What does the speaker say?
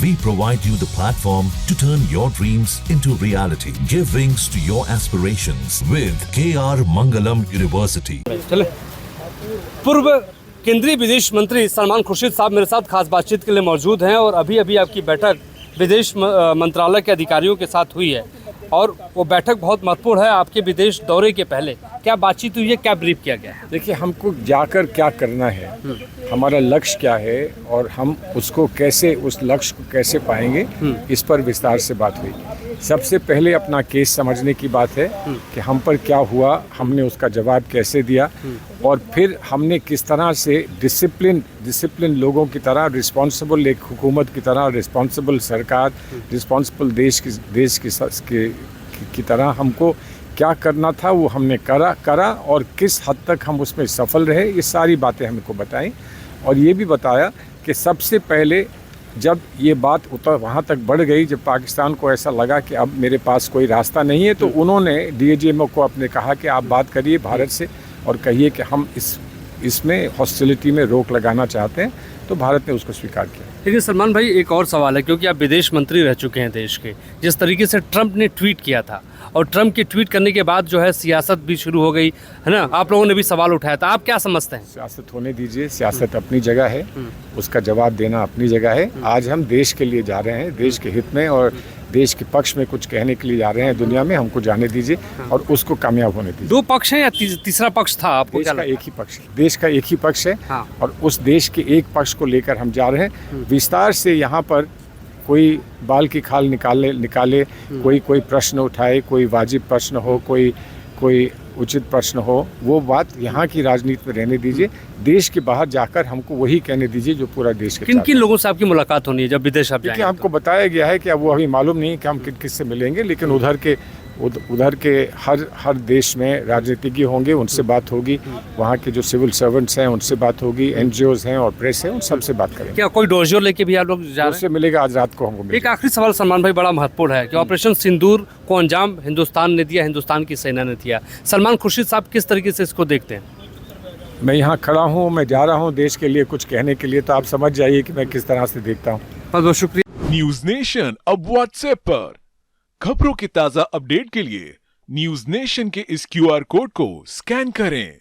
We provide you the platform to turn your dreams into reality. Give wings to your aspirations with KR Mangalam University. चले पूर्व केंद्रीय विदेश मंत्री सलमान खुर्शीद साहब मेरे साथ खास बातचीत के लिए मौजूद हैं और अभी अभी आपकी बैठक विदेश मंत्रालय के अधिकारियों के साथ हुई है और वो बैठक बहुत महत्वपूर्ण है आपके विदेश दौरे के पहले। क्या बातचीत हुई है, क्या ब्रीफ किया गया है? देखिए, हमको जाकर क्या करना है, हमारा लक्ष्य क्या है और हम उसको कैसे, उस लक्ष्य को कैसे पाएंगे, इस पर विस्तार से बात हुई। सबसे पहले अपना केस समझने की बात है कि हम पर क्या हुआ, हमने उसका जवाब कैसे दिया और फिर हमने किस तरह से डिसिप्लिन लोगों की तरह, रिस्पॉन्सिबल एक हुकूमत की तरह, रिस्पॉन्सिबल सरकार, रिस्पॉन्सिबल देश की तरह हमको क्या करना था वो हमने करा और किस हद तक हम उसमें सफल रहे, ये सारी बातें हमको बताई। और ये भी बताया कि सबसे पहले जब ये बात वहाँ तक बढ़ गई, जब पाकिस्तान को ऐसा लगा कि अब मेरे पास कोई रास्ता नहीं है, तो उन्होंने DGMO को अपने कहा कि आप बात करिए भारत से और कहिए कि हम इसमें हॉस्टिलिटी में रोक लगाना चाहते हैं। तो भारत ने उसको स्वीकार किया। लेकिन सलमान भाई, एक और सवाल है, क्योंकि आप विदेश मंत्री रह चुके हैं देश के। जिस तरीके से ट्रंप ने ट्वीट किया था और ट्रंप के ट्वीट करने के बाद जो है सियासत भी शुरू हो गई है ना, आप लोगों ने भी सवाल उठाया था, आप क्या समझते हैं? सियासत होने दीजिए, सियासत अपनी जगह है, उसका जवाब देना अपनी जगह है। आज हम देश के लिए जा रहे हैं, देश के हित में और देश के पक्ष में कुछ कहने के लिए जा रहे हैं दुनिया में, हमको जाने दीजिए और उसको कामयाब होने दीजिए। दो पक्ष हैं या तीसरा पक्ष था? आपको देश का एक ही पक्ष, देश का एक ही पक्ष है और उस देश के एक पक्ष को लेकर हम जा रहे हैं। विस्तार से यहाँ पर कोई बाल की खाल निकाले, कोई प्रश्न उठाए, कोई वाजिब प्रश्न हो, कोई उचित प्रश्न हो, वो बात यहाँ की राजनीति में रहने दीजिए। देश के बाहर जाकर हमको वही कहने दीजिए जो पूरा देश के। किन लोगों से आपकी मुलाकात होनी है जब विदेश आप जाएंगे? हमको बताया गया है कि अब वो अभी मालूम नहीं कि हम किससे मिलेंगे, लेकिन उधर के हर देश में राजनीतिज्ञ होंगे, उनसे बात होगी। वहाँ के जो सिविल सर्वेंट्स हैं उनसे बात होगी, NGOs हैं और प्रेस है, उन सबसे बात करेंगे। क्या कोई डोजियर लेके भी आप लोग जा रहे हैं? उससे मिलेगा, आज रात को हमको। एक आखिरी सवाल सलमान भाई, बड़ा महत्वपूर्ण है कि ऑपरेशन सिंदूर को अंजाम हिंदुस्तान ने दिया, हिंदुस्तान की सेना ने दिया। सलमान खुर्शीद साहब किस तरीके से इसको देखते हैं? मैं यहाँ खड़ा हूँ, मैं जा रहा हूँ देश के लिए कुछ कहने के लिए, तो आप समझ जाइए कि मैं किस तरह से देखता हूँ। बहुत बहुत शुक्रिया। न्यूज नेशन अब व्हाट्सएप पर खबरों की ताजा अपडेट के लिए न्यूज नेशन के इस QR कोड को स्कैन करें।